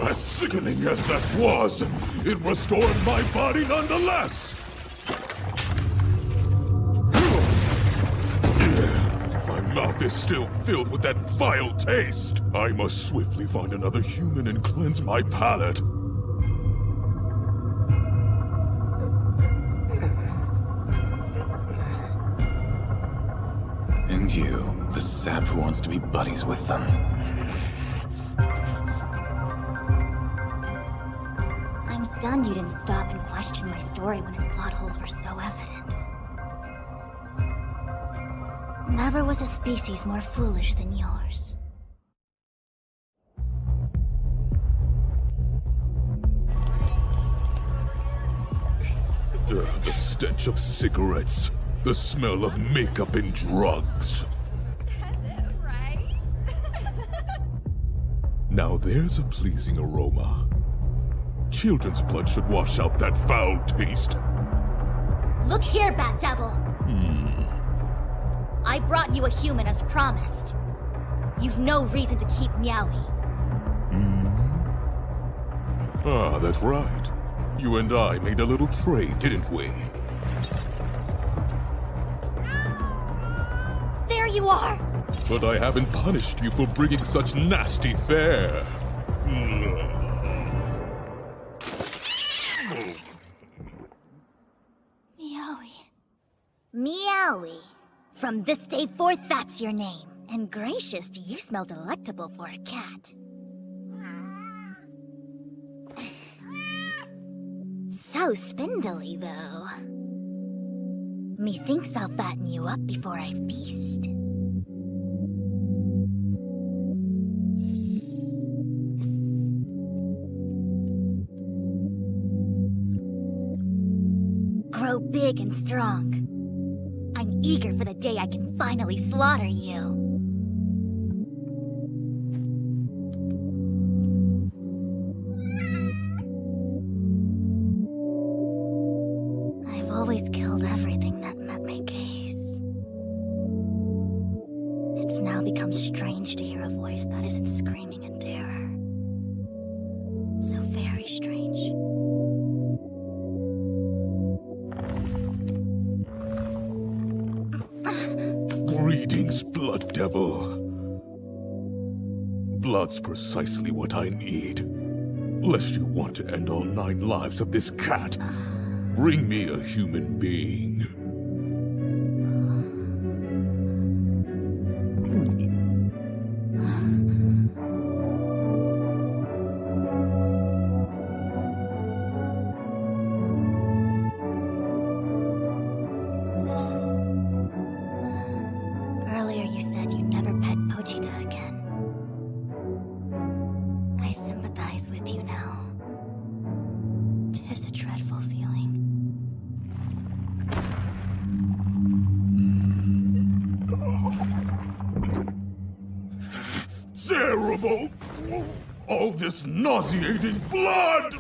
As sickening as that was, it restored my body nonetheless! My mouth is still filled with that vile taste! I must swiftly find another human and cleanse my palate. And you, the sap who wants to be buddies with them. I'm stunned you didn't stop and question my story when its plot holes were so evident. Never was a species more foolish than yours. The stench of cigarettes. The smell of makeup and drugs. That's it, right? Now there's a pleasing aroma. Children's blood should wash out that foul taste. Look here, Bat Devil! I brought you a human as promised. You've no reason to keep Meowie. Ah, that's right. You and I made a little trade, didn't we? There you are! But I haven't punished you for bringing such nasty fare. Meowie. Meowie. From this day forth, that's your name. And gracious, do you smell delectable for a cat. So spindly, though. Methinks I'll fatten you up before I feast. Grow big and strong. I'm eager for the day I can finally slaughter you. I've always killed everything that met my gaze. It's now become strange to hear a voice that isn't screaming in terror. So very strange. Greetings, Blood Devil. Blood's precisely what I need. Lest you want to end all 9 lives of this cat, bring me a human being. Earlier you said you'd never pet Pochita again. I sympathize with you now. 'Tis a dreadful feeling. Terrible! All this nauseating blood!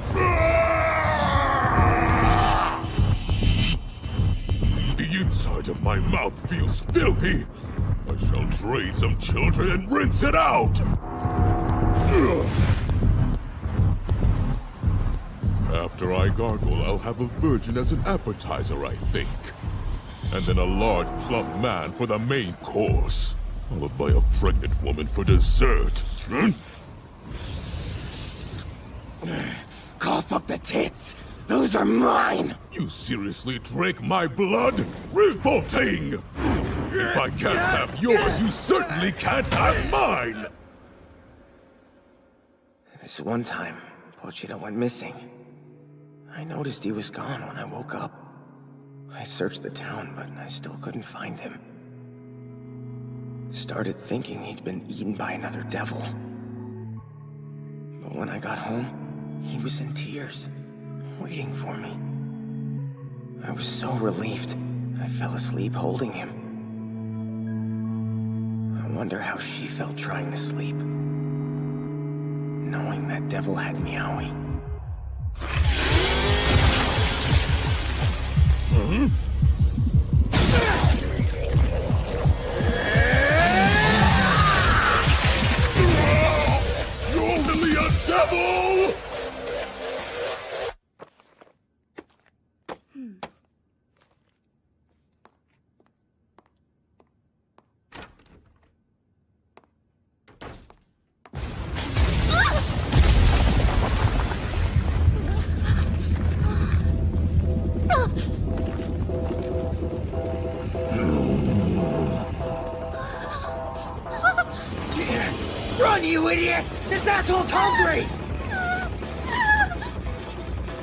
The inside of my mouth feels filthy! I shall drain some children and rinse it out! After I gargle, I'll have a virgin as an appetizer, I think. And then a large plump man for the main course, followed by a pregnant woman for dessert. Cough up the tits! Those are mine! You seriously drink my blood? Revolting! If I can't have yours, you certainly can't have mine! This one time, Pochita went missing. I noticed he was gone when I woke up. I searched the town, but I still couldn't find him. Started thinking he'd been eaten by another devil. But when I got home, he was in tears, waiting for me. I was so relieved, I fell asleep holding him. I wonder how she felt trying to sleep, knowing that devil had Meowie. Run, you idiot! This asshole's hungry!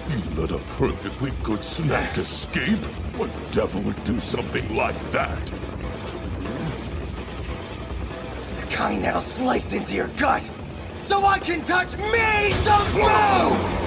You let a perfectly good snack escape? What devil would do something like that? The kind that'll slice into your gut, so I can touch me some food!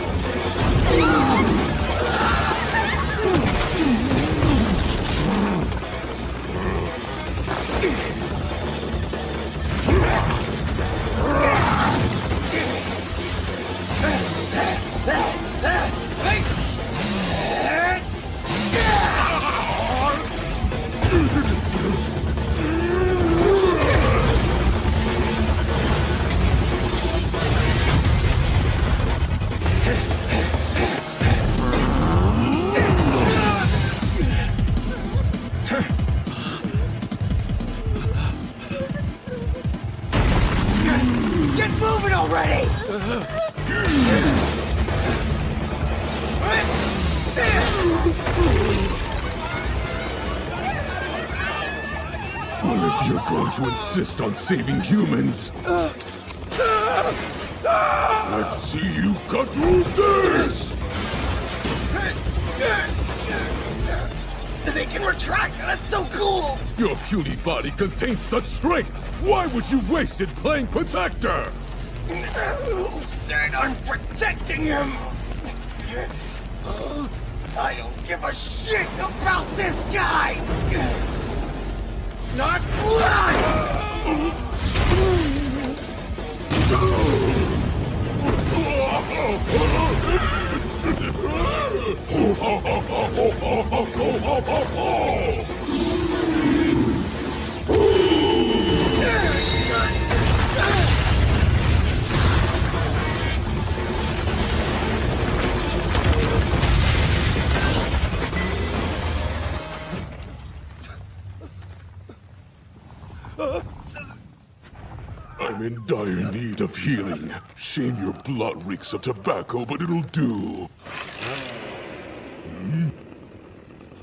Get moving already! Well, if you're going to insist on saving humans, let's see you cut through this! They can retract! That's so cool! Your puny body contains such strength! Why would you waste it playing protector? Who said I'm protecting him? I don't give a shit about this guy! Not blood! I'm in dire need of healing. Shame your blood reeks of tobacco, but it'll do.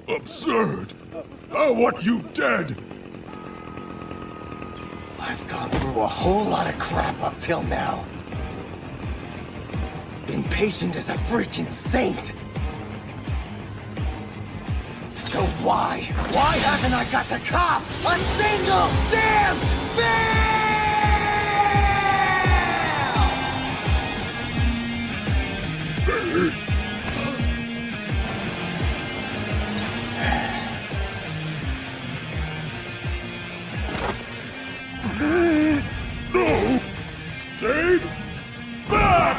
Absurd! How want you dead? I've gone through a whole lot of crap up till now. Been patient as a freaking saint. So why haven't I got to cop a single damn thing? No! Stay back!